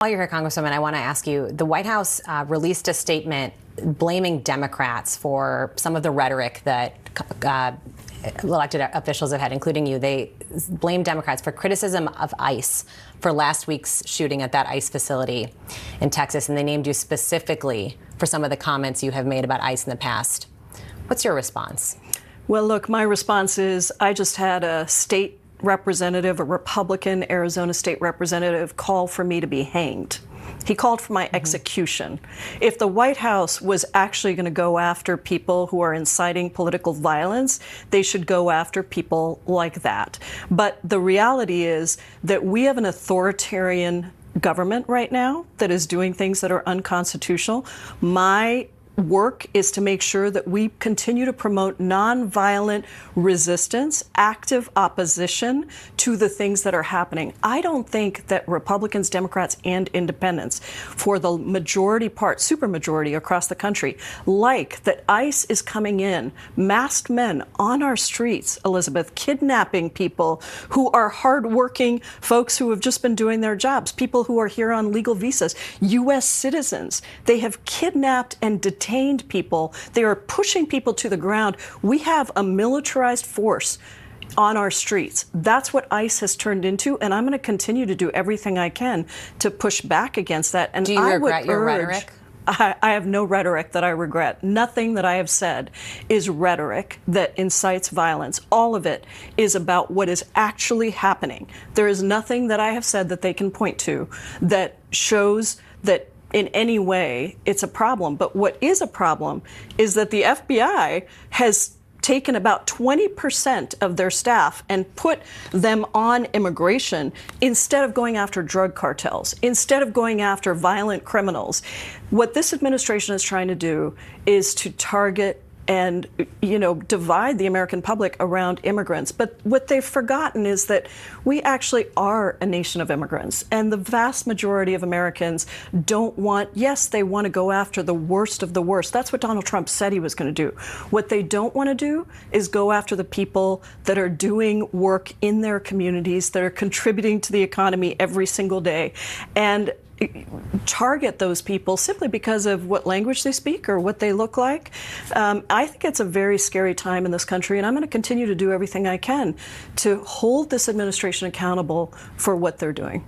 While you're here, Congresswoman, I want to ask you, the White House released a statement blaming Democrats for some of the rhetoric that elected officials have had, including you. They blame Democrats for criticism of ICE for last week's shooting at that ICE facility in Texas, and they named you specifically for some of the comments you have made about ICE in the past. What's your response? Well, look, my response is I just had a state representative, a Republican Arizona state representative, call for me to be hanged. He called for my execution. If the White House was actually going to go after people who are inciting political violence, they should go after people like that. But the reality is that we have an authoritarian government right now that is doing things that are unconstitutional. My work is to make sure that we continue to promote nonviolent resistance, active opposition to the things that are happening. I don't think that Republicans, Democrats, and independents, for the majority part, supermajority across the country, like that ICE is coming in, masked men on our streets, Elizabeth, kidnapping people who are hardworking folks who have just been doing their jobs, people who are here on legal visas, U.S. citizens. They have kidnapped and detained people. They are pushing people to the ground. We have a militarized force on our streets. That's what ICE has turned into, and I'm going to continue to do everything I can to push back against that. And do you regret your rhetoric? I have no rhetoric that I regret. Nothing that I have said is rhetoric that incites violence. All of it is about what is actually happening. There is nothing that I have said that they can point to that shows that in any way it's a problem. But what is a problem is that the FBI has taken about 20% of their staff and put them on immigration instead of going after drug cartels, instead of going after violent criminals. What this administration is trying to do is to target and, divide the American public around immigrants. But what they've forgotten is that we actually are a nation of immigrants. And the vast majority of Americans don't want, yes, they want to go after the worst of the worst. That's what Donald Trump said he was going to do. What they don't want to do is go after the people that are doing work in their communities, that are contributing to the economy every single day, and target those people simply because of what language they speak or what they look like. I think it's a very scary time in this country, and I'm going to continue to do everything I can to hold this administration accountable for what they're doing.